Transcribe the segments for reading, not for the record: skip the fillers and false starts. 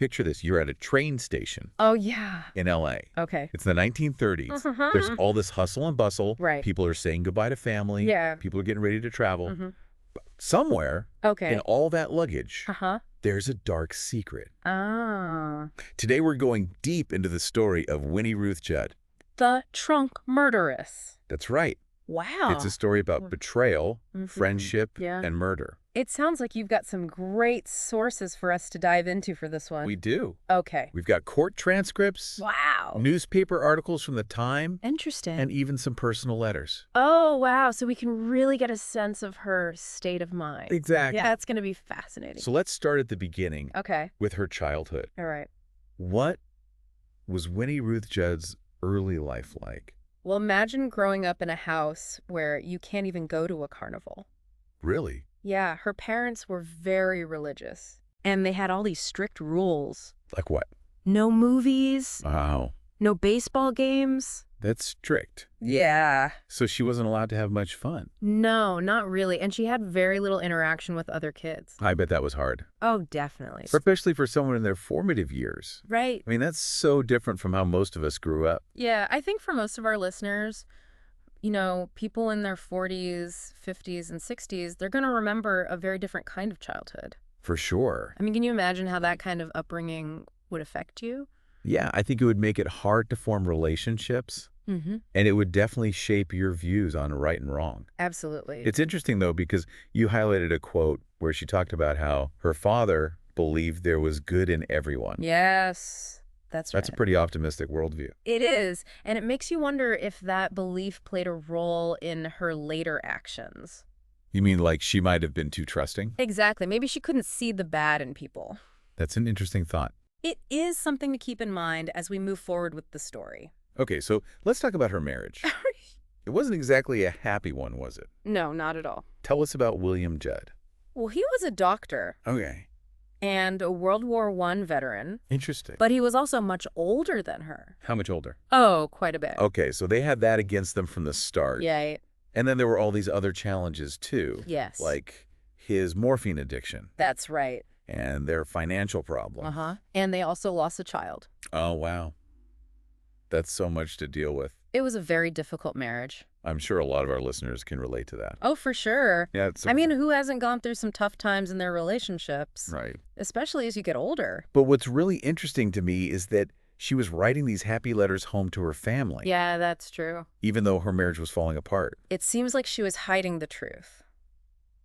Picture this. You're at a train station Oh, yeah. in L.A. Okay. It's the 1930s. There's all this hustle and bustle. Right. People are saying goodbye to family. Yeah. People are getting ready to travel. Mm-hmm. Somewhere Okay. in all that luggage, Uh-huh. there's a dark secret. Ah. Today we're going deep into the story of Winnie Ruth Judd. The trunk murderess. That's right. Wow. It's a story about betrayal, friendship, Yeah. and murder. It sounds like you've got some great sources for us to dive into for this one. We do. Okay. We've got court transcripts, Wow. newspaper articles from the time, Interesting. and even some personal letters. Oh, wow. So we can really get a sense of her state of mind. Exactly. Yeah, that's going to be fascinating. So let's start at the beginning Okay. with her childhood. All right. What was Winnie Ruth Judd's early life like? Well, imagine growing up in a house where you can't even go to a carnival. Really? Yeah, her parents were very religious. And they had all these strict rules. Like what? No movies, Wow. no baseball games. That's strict. Yeah. So she wasn't allowed to have much fun. No, not really. And she had very little interaction with other kids. I bet that was hard. Oh, definitely. Especially for someone in their formative years. Right. I mean, that's so different from how most of us grew up. Yeah, I think for most of our listeners, people in their 40s, 50s, and 60s, they're going to remember a very different kind of childhood. For sure. I mean, can you imagine how that kind of upbringing would affect you? Yeah, I think it would make it hard to form relationships. Mm-hmm. And it would definitely shape your views on right and wrong. Absolutely. It's interesting, though, because you highlighted a quote where she talked about how her father believed there was good in everyone. Yes, that's right. That's a pretty optimistic worldview. It is. And it makes you wonder if that belief played a role in her later actions. You mean like she might have been too trusting? Exactly. Maybe she couldn't see the bad in people. That's an interesting thought. It is something to keep in mind as we move forward with the story. Okay, so let's talk about her marriage. It wasn't exactly a happy one, was it? No, not at all. Tell us about William Judd. Well, he was a doctor Okay. and a World War I veteran, Interesting. but he was also much older than her. How much older? Oh, quite a bit. Okay, so they had that against them from the start. Yeah. And then there were all these other challenges, too. Yes. Like his morphine addiction That's right. and their financial problems. Uh-huh. And they also lost a child. Oh, wow. That's so much to deal with. It was a very difficult marriage. I'm sure a lot of our listeners can relate to that. Oh, for sure. Yeah, I mean, who hasn't gone through some tough times in their relationships? right. Especially as you get older. But what's really interesting to me is that she was writing these happy letters home to her family. Yeah, that's true. Even though her marriage was falling apart. It seems like she was hiding the truth.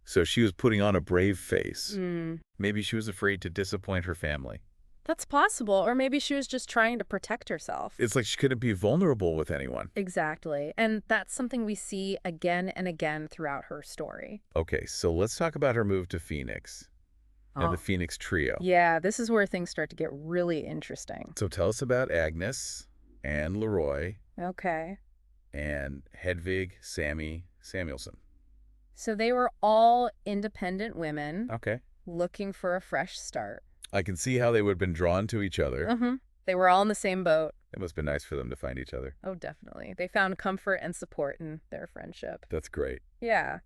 So she was putting on a brave face. Mm. Maybe she was afraid to disappoint her family. That's possible. Or maybe she was just trying to protect herself. It's like she couldn't be vulnerable with anyone. Exactly. And that's something we see again and again throughout her story. Okay, so let's talk about her move to Phoenix and the Phoenix Trio. Yeah, this is where things start to get really interesting. So tell us about Agnes and Leroy Okay. and Hedvig, Sammy, Samuelson. So they were all independent women Okay. looking for a fresh start. I can see how they would have been drawn to each other. Mm-hmm. They were all in the same boat. It must have been nice for them to find each other. Oh, definitely. They found comfort and support in their friendship. That's great. Yeah.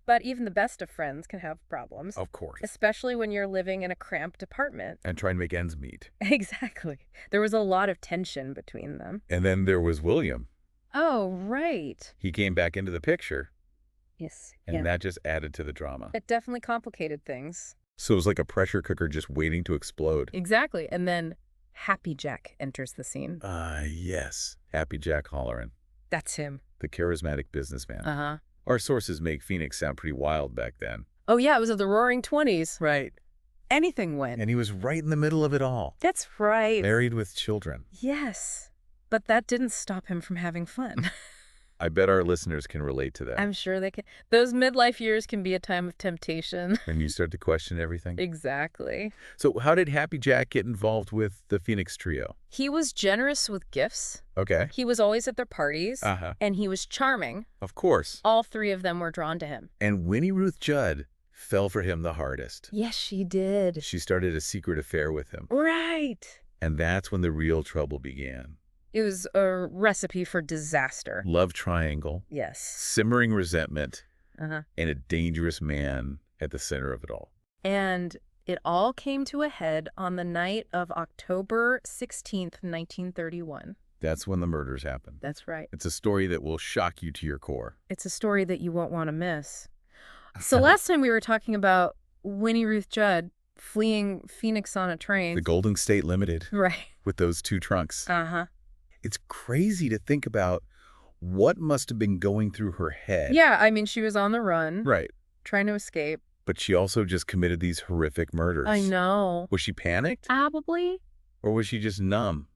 But even the best of friends can have problems. Of course. Especially when you're living in a cramped apartment. And trying to make ends meet. Exactly. There was a lot of tension between them. And then there was William. Oh, right. He came back into the picture, Yes. and that just added to the drama. It definitely complicated things. So it was like a pressure cooker just waiting to explode. Exactly. And then Happy Jack enters the scene. Yes. Happy Jack Halloran, That's him. the charismatic businessman. Uh-huh. Our sources make Phoenix sound pretty wild back then. Oh, yeah, it was of the Roaring 20s. Right. Anything went. And he was right in the middle of it all. That's right. Married with children. Yes. But that didn't stop him from having fun. I bet our listeners can relate to that. I'm sure they can. Those midlife years can be a time of temptation. When you start to question everything. Exactly. So how did Happy Jack get involved with the Phoenix Trio? He was generous with gifts. Okay. He was always at their parties. Uh-huh. And he was charming. Of course. All three of them were drawn to him. And Winnie Ruth Judd fell for him the hardest. Yes, she did. She started a secret affair with him. Right. And that's when the real trouble began. It was a recipe for disaster. Love triangle, Yes. simmering resentment, Uh-huh. and a dangerous man at the center of it all. And It all came to a head on the night of October 16th, 1931. That's when the murders happened. That's right. It's a story that will shock you to your core. It's a story that you won't want to miss. So last time we were talking about Winnie Ruth Judd fleeing Phoenix on a train. The Golden State Limited. Right. With those 2 trunks. Uh-huh. It's crazy to think about what must have been going through her head. Yeah, I mean, she was on the run. Right. Trying to escape. But she also just committed these horrific murders. I know. Was she panicked? Probably. Or was she just numb?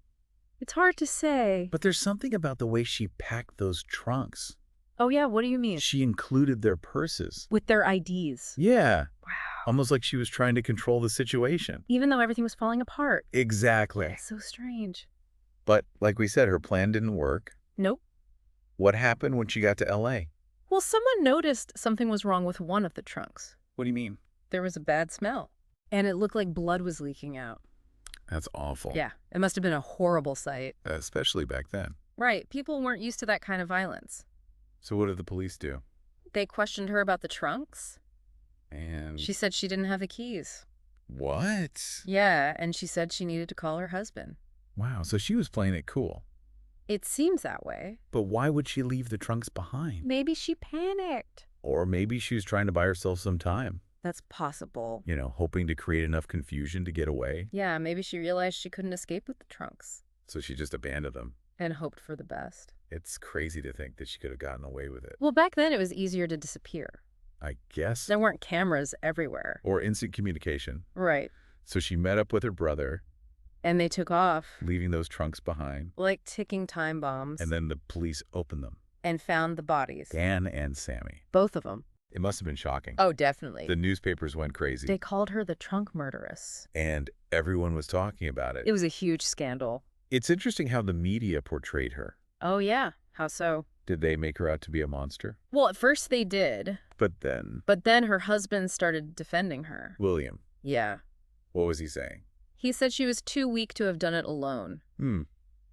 It's hard to say. But there's something about the way she packed those trunks. Oh, yeah, what do you mean? She included their purses. With their IDs. Yeah. Wow. Almost like she was trying to control the situation. Even though everything was falling apart. Exactly. It's so strange. But like we said, her plan didn't work. Nope. What happened when she got to L.A.? Well, someone noticed something was wrong with one of the trunks. What do you mean? There was a bad smell. And it looked like blood was leaking out. That's awful. Yeah, it must have been a horrible sight. Especially back then. Right, people weren't used to that kind of violence. So what did the police do? They questioned her about the trunks. And... She said she didn't have the keys. What? Yeah, and she said she needed to call her husband. Wow, so she was playing it cool. It seems that way. But why would she leave the trunks behind? Maybe she panicked. Or maybe she was trying to buy herself some time. That's possible. You know, hoping to create enough confusion to get away. Yeah, maybe she realized she couldn't escape with the trunks. So she just abandoned them. And hoped for the best. It's crazy to think that she could have gotten away with it. Well, back then it was easier to disappear. I guess. There weren't cameras everywhere. Or instant communication. Right. So she met up with her brother. And they took off. Leaving those trunks behind. Like ticking time bombs. And then the police opened them. And found the bodies. Dan and Sammy. Both of them. It must have been shocking. Oh, definitely. The newspapers went crazy. They called her the trunk murderess. And everyone was talking about it. It was a huge scandal. It's interesting how the media portrayed her. Oh, yeah. How so? Did they make her out to be a monster? Well, at first they did. But then... But then her husband started defending her. William. Yeah. What was he saying? He said she was too weak to have done it alone.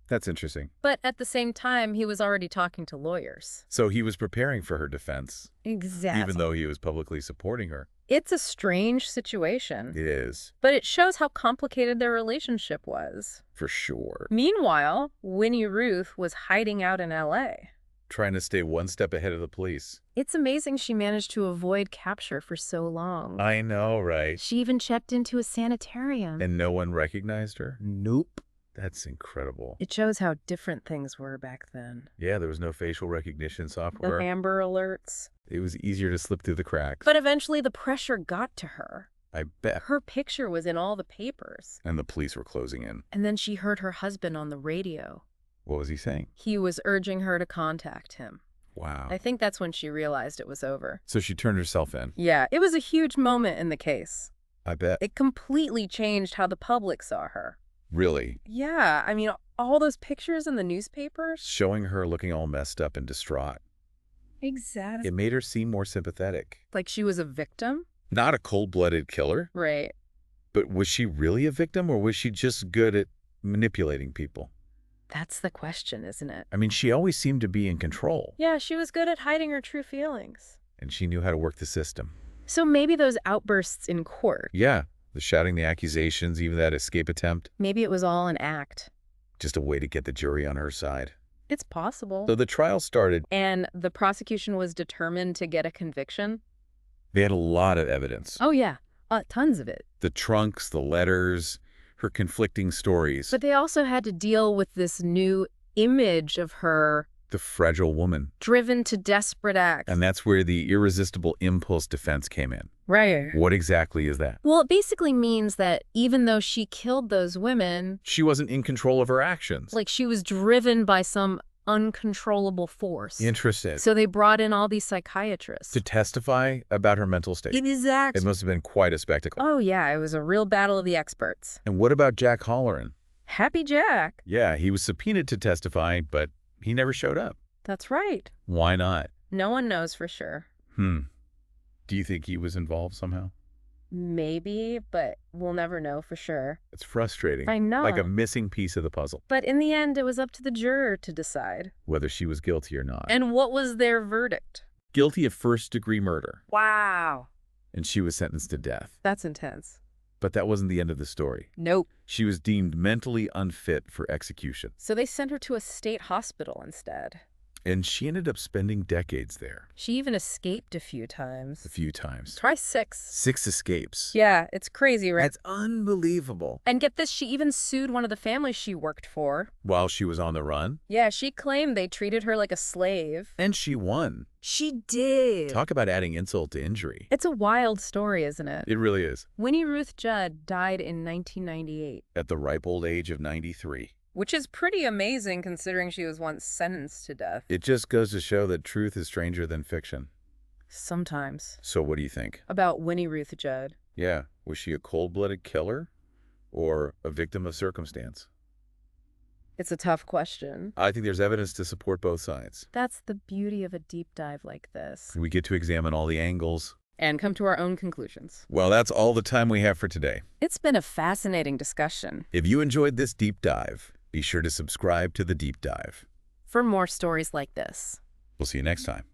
That's interesting. But at the same time, he was already talking to lawyers. So he was preparing for her defense. Exactly. Even though he was publicly supporting her. It's a strange situation. It is. But it shows how complicated their relationship was. For sure. Meanwhile, Winnie Ruth was hiding out in L.A. Trying to stay one step ahead of the police. It's amazing she managed to avoid capture for so long. I know, right? She even checked into a sanitarium. And no one recognized her? Nope. That's incredible. It shows how different things were back then. Yeah, there was no facial recognition software. The Amber Alerts. It was easier to slip through the cracks. But eventually the pressure got to her. I bet. Her picture was in all the papers. And the police were closing in. And then she heard her husband on the radio. What was he saying? He was urging her to contact him. Wow. I think that's when she realized it was over. So she turned herself in. Yeah, it was a huge moment in the case. I bet. It completely changed how the public saw her. Really? Yeah, I mean, all those pictures in the newspapers. Showing her looking all messed up and distraught. Exactly. It made her seem more sympathetic. Like she was a victim? Not a cold-blooded killer. Right. But was she really a victim, or was she just good at manipulating people? That's the question, isn't it? I mean, she always seemed to be in control. Yeah, she was good at hiding her true feelings. And she knew how to work the system. So maybe those outbursts in court. Yeah, the shouting the accusations, even that escape attempt. Maybe it was all an act. Just a way to get the jury on her side. It's possible. So the trial started. And the prosecution was determined to get a conviction? They had a lot of evidence. Oh, yeah. Tons of it. The trunks, the letters, her conflicting stories. But they also had to deal with this new image of her. The fragile woman. Driven to desperate acts. And that's where the irresistible impulse defense came in. Right. What exactly is that? Well, it basically means that even though she killed those women, she wasn't in control of her actions. Like she was driven by some uncontrollable force. Interesting. So they brought in all these psychiatrists. To testify about her mental state. Exactly. It must have been quite a spectacle. Oh, yeah. It was a real battle of the experts. And what about Jack Halloran? Happy Jack. Yeah, he was subpoenaed to testify, but he never showed up. That's right. Why not? No one knows for sure. Do you think he was involved somehow? Maybe, but we'll never know for sure. It's frustrating. I know. Like a missing piece of the puzzle. But in the end, it was up to the juror to decide. Whether she was guilty or not. And what was their verdict? Guilty of first-degree murder. Wow. And she was sentenced to death. That's intense. But that wasn't the end of the story. Nope. She was deemed mentally unfit for execution. So they sent her to a state hospital instead. And she ended up spending decades there. She even escaped a few times. A few times. Try 6. 6 escapes. Yeah, it's crazy, right? That's unbelievable. And get this, she even sued one of the families she worked for. While she was on the run? Yeah, she claimed they treated her like a slave. And she won. She did. Talk about adding insult to injury. It's a wild story, isn't it? It really is. Winnie Ruth Judd died in 1998. At the ripe old age of 93. Which is pretty amazing considering she was once sentenced to death. It just goes to show that truth is stranger than fiction. Sometimes. So what do you think? About Winnie Ruth Judd. Yeah, was she a cold-blooded killer or a victim of circumstance? It's a tough question. I think there's evidence to support both sides. That's the beauty of a deep dive like this. We get to examine all the angles. And come to our own conclusions. Well, that's all the time we have for today. It's been a fascinating discussion. If you enjoyed this deep dive, be sure to subscribe to The Deep Dive. For more stories like this. We'll see you next time.